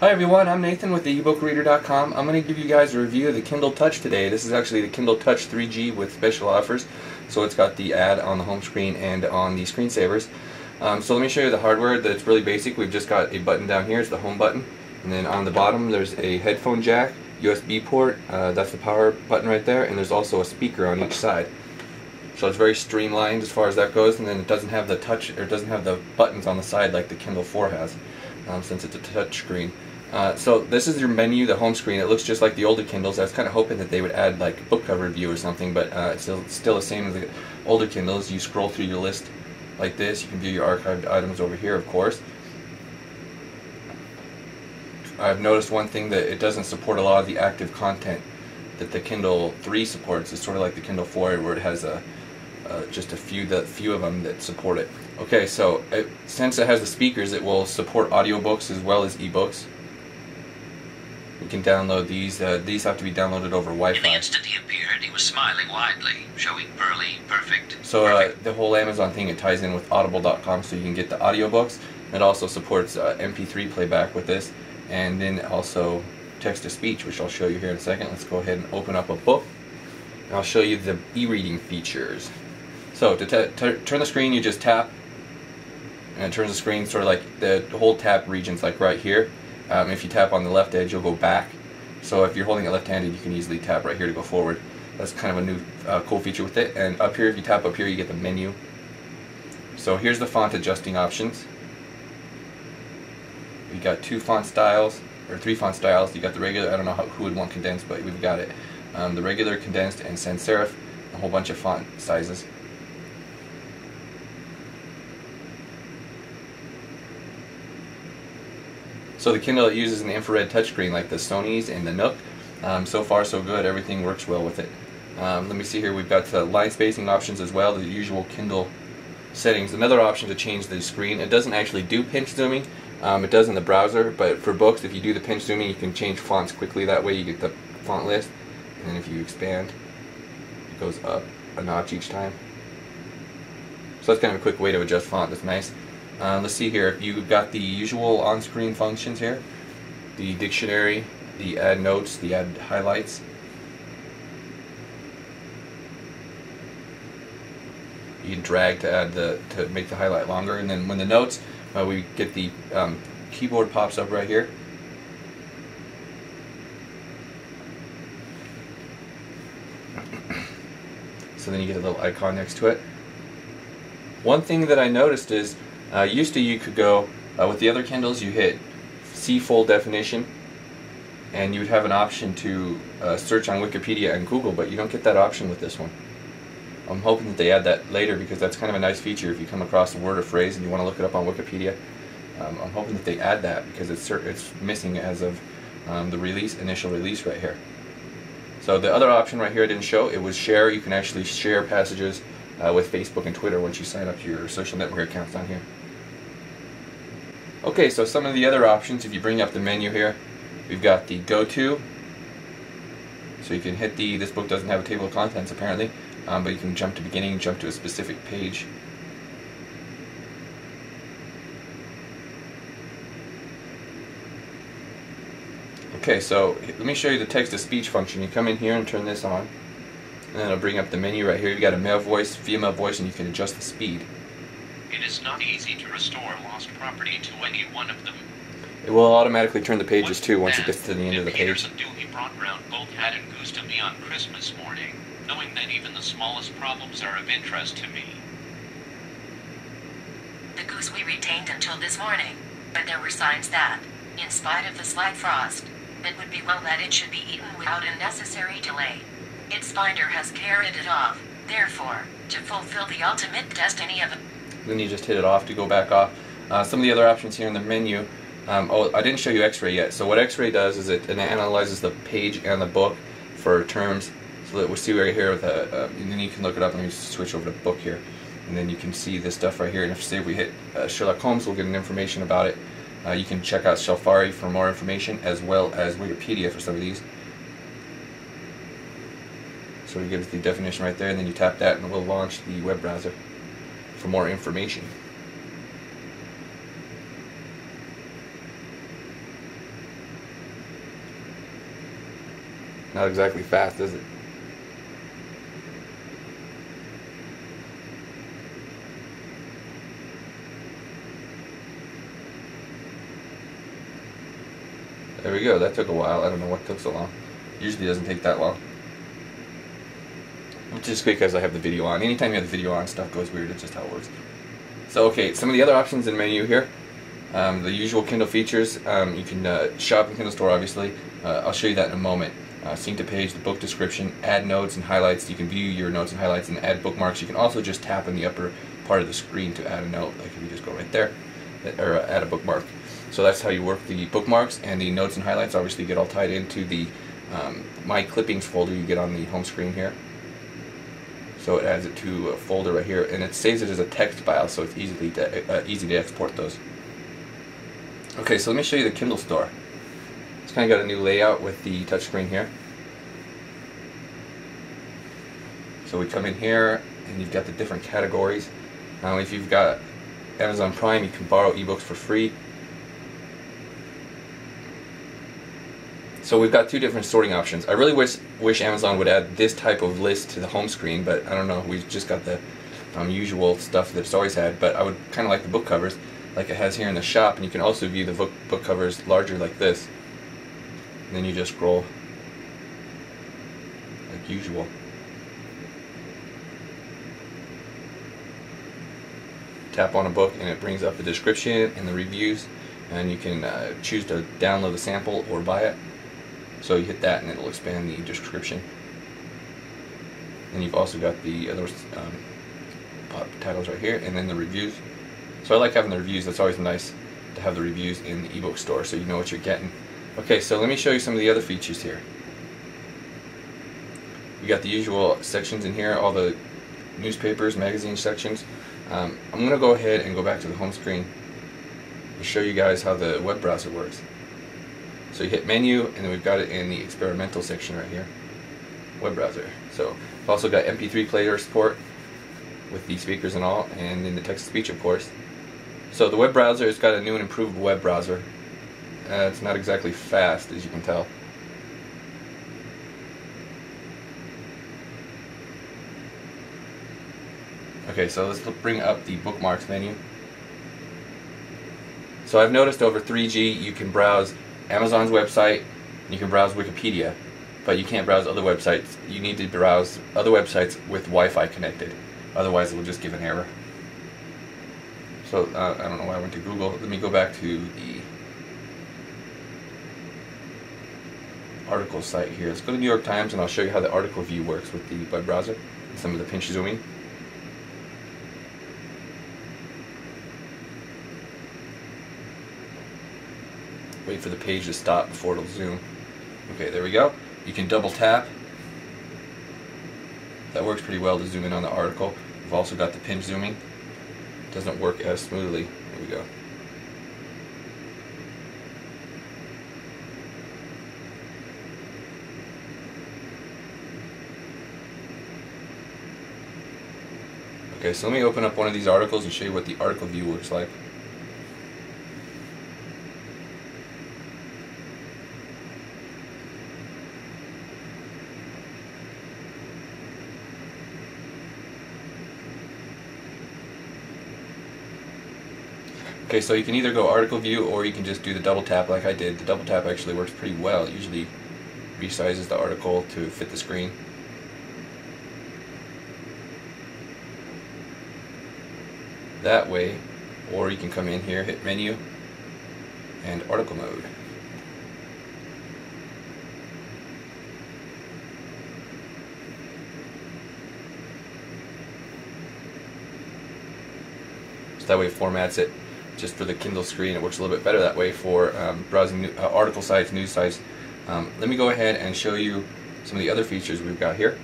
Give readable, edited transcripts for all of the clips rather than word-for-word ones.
Hi everyone, I'm Nathan with the eBookreader.com. I'm going to give you guys a review of the Kindle Touch today. This is actually the Kindle Touch 3G with special offers. So it's got the ad on the home screen and on the screensavers. So let me show you the hardware that's really basic. We've just got a button down here, it's the home button. And then on the bottom there's a headphone jack, USB port, that's the power button right there, and there's also a speaker on each side. So it's very streamlined as far as that goes, and then it doesn't have the touch, or it doesn't have the buttons on the side like the Kindle 4 has, since it's a touch screen. So this is your menu, the home screen. It looks just like the older Kindles. I was kind of hoping that they would add like a book cover view or something, but it's still the same as the older Kindles. You scroll through your list like this. You can view your archived items over here, of course. I've noticed one thing, that it doesn't support a lot of the active content that the Kindle 3 supports. It's sort of like the Kindle 4, where it has just a few of them that support it. Okay, so since it has the speakers, it will support audiobooks as well as ebooks. You can download these. These have to be downloaded over Wi-Fi. In the instant he appeared, he was smiling widely, showing pearly, perfect. So the whole Amazon thing, it ties in with Audible.com, so you can get the audiobooks. It also supports MP3 playback with this, and then also text-to-speech, which I'll show you here in a second. Let's go ahead and open up a book, and I'll show you the e-reading features. So to turn the screen, you just tap, and it turns the screen sort of like the whole tap region's like right here. If you tap on the left edge, you'll go back. So if you're holding it left-handed, you can easily tap right here to go forward. That's kind of a new cool feature with it. And up here, if you tap up here, you get the menu. So here's the font adjusting options. We got two font styles, or three font styles. You got the regular, I don't know who would want condensed, but we've got it. The regular, condensed, and sans serif, a whole bunch of font sizes. So the Kindle, it uses an infrared touchscreen like the Sony's and the Nook. So far so good, everything works well with it. Let me see here, we've got line spacing options as well, the usual Kindle settings. Another option to change the screen, it doesn't actually do pinch zooming, it does in the browser, but for books, if you do the pinch zooming, you can change fonts quickly. That way you get the font list, and then if you expand, it goes up a notch each time. So that's kind of a quick way to adjust font, that's nice. Let's see here, you've got the usual on-screen functions here, the dictionary, the add notes, the add highlights. You can drag to add to make the highlight longer, and then when the notes, we get the keyboard pops up right here. So then you get a little icon next to it. One thing that I noticed is, used to you could go, with the other Kindles you hit see full definition, and you would have an option to search on Wikipedia and Google, but you don't get that option with this one. I'm hoping that they add that later, because that's kind of a nice feature if you come across a word or phrase and you want to look it up on Wikipedia. I'm hoping that they add that, because it's missing as of the initial release right here. So the other option right here I didn't show, it was share. You can actually share passages with Facebook and Twitter once you sign up to your social network accounts on here. Okay, so some of the other options, if you bring up the menu here, we've got the go-to. So you can hit this book doesn't have a table of contents apparently, but you can jump to beginning, jump to a specific page. Okay, so let me show you the text-to-speech function. You come in here and turn this on, and then it'll bring up the menu right here. You've got a male voice, female voice, and you can adjust the speed. It is not easy to restore lost property to any one of them. It will automatically turn the pages too once it gets to the end of the page. Peterson Doohy brought round both Hat and Goose to me on Christmas morning, knowing that even the smallest problems are of interest to me. The goose we retained until this morning, but there were signs that, in spite of the slight frost, it would be well that it should be eaten without unnecessary delay. Its finder has carried it off, therefore, to fulfill the ultimate destiny of it. Then you just hit it off to go back off. Some of the other options here in the menu, oh, I didn't show you XRay yet. So what XRay does is it analyzes the page and the book for terms. So that we'll see right here, with and then you can look it up. Let me switch over to book here. And then you can see this stuff right here. And if we hit Sherlock Holmes, we'll get an information about it. You can check out Safari for more information, as well as Wikipedia for some of these. So it gives the definition right there, and then you tap that and it will launch the web browser for more information. Not exactly fast, is it? There we go. That took a while. I don't know what took so long. Usually doesn't take that long. Just because I have the video on. Anytime you have the video on, stuff goes weird. It's just how it works. So, okay, some of the other options in the menu here. The usual Kindle features. You can shop in Kindle Store, obviously. I'll show you that in a moment. Sync to page, the book description, add notes and highlights. You can view your notes and highlights and add bookmarks. You can also just tap in the upper part of the screen to add a note. Like if you just go right there, or add a bookmark. So that's how you work the bookmarks, and the notes and highlights obviously get all tied into the My Clippings folder you get on the home screen here. So it adds it to a folder right here, and it saves it as a text file, so it's easy to export those. Okay, so let me show you the Kindle Store. It's kind of got a new layout with the touchscreen here. So we come in here, and you've got the different categories. If you've got Amazon Prime, you can borrow ebooks for free. So we've got two different sorting options. I really wish Amazon would add this type of list to the home screen, but I don't know, we've just got the usual stuff that it's always had. But I would kind of like the book covers, like it has here in the shop, and you can also view the book covers larger like this. And then you just scroll like usual. Tap on a book and it brings up the description and the reviews, and you can choose to download the sample or buy it. So you hit that and it'll expand the description. And you've also got the other titles right here, and then the reviews. So I like having the reviews. That's always nice to have the reviews in the ebook store so you know what you're getting. Okay, so let me show you some of the other features here. You got the usual sections in here, all the newspapers, magazine sections. I'm going to go ahead and go back to the home screen to show you guys how the web browser works. So you hit menu, and then we've got it in the experimental section right here, web browser. So we've also got MP3 player support with the speakers and all, and in the text-to-speech, of course. So the web browser has got a new and improved web browser. It's not exactly fast, as you can tell. Okay, so let's bring up the bookmarks menu. So I've noticed over 3G you can browse Amazon's website, and you can browse Wikipedia, but you can't browse other websites. You need to browse other websites with Wi-Fi connected, otherwise it will just give an error. So I don't know why I went to Google. Let me go back to the article site here. Let's go to New York Times, and I'll show you how the article view works with the web browser and some of the pinch zooming. Wait for the page to stop before it'll zoom. Okay, there we go. You can double tap. That works pretty well to zoom in on the article. We've also got the pinch zooming. It doesn't work as smoothly. There we go. Okay, so let me open up one of these articles and show you what the article view looks like. Okay, so you can either go article view, or you can just do the double tap like I did. The double tap actually works pretty well. It usually resizes the article to fit the screen. That way, or you can come in here, hit menu, and article mode. So that way it formats it just for the Kindle screen. It works a little bit better that way for browsing article sites, news sites. Let me go ahead and show you some of the other features we've got here.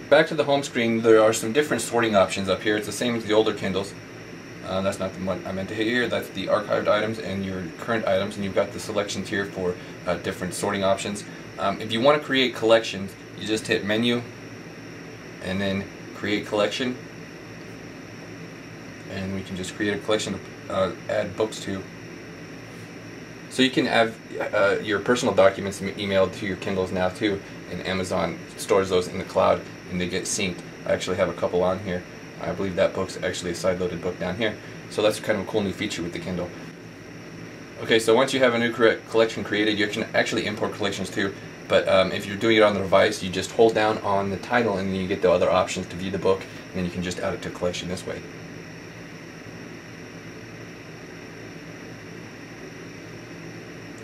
Back to the home screen, there are some different sorting options up here. It's the same as the older Kindles. That's not the one I meant to hit here. That's the archived items and your current items, and you've got the selections here for different sorting options. If you want to create collections, you just hit menu and then create collection, and we can just create a collection to add books to. So you can have your personal documents emailed to your Kindles now too, and Amazon stores those in the cloud and they get synced. I actually have a couple on here. I believe that book's actually a side-loaded book down here. So that's kind of a cool new feature with the Kindle. Okay, so once you have a new collection created, you can actually import collections too. But if you're doing it on the device, you just hold down on the title and then you get the other options to view the book, and then you can just add it to a collection this way.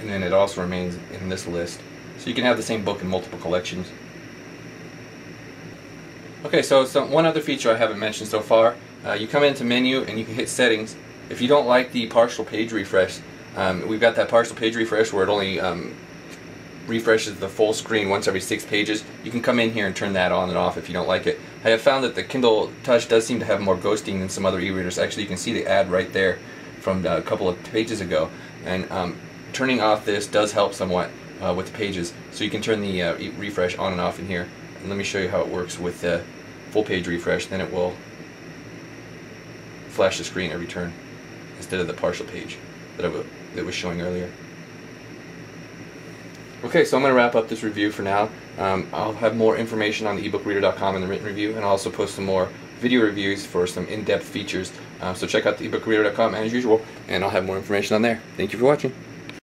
And then it also remains in this list. So you can have the same book in multiple collections. Okay, so one other feature I haven't mentioned so far. You come into menu and you can hit settings. If you don't like the partial page refresh, we've got that partial page refresh where it only refreshes the full screen once every 6 pages. You can come in here and turn that on and off if you don't like it. I have found that the Kindle Touch does seem to have more ghosting than some other e-readers. Actually, you can see the ad right there from a couple of pages ago. And turning off this does help somewhat with the pages. So you can turn the refresh on and off in here. And let me show you how it works with the full page refresh. Then it will flash the screen every turn instead of the partial page that was showing earlier. Okay, so I'm going to wrap up this review for now. I'll have more information on the ebookreader.com in the written review, and I'll also post some more video reviews for some in-depth features. So check out the ebookreader.com as usual, and I'll have more information on there. Thank you for watching.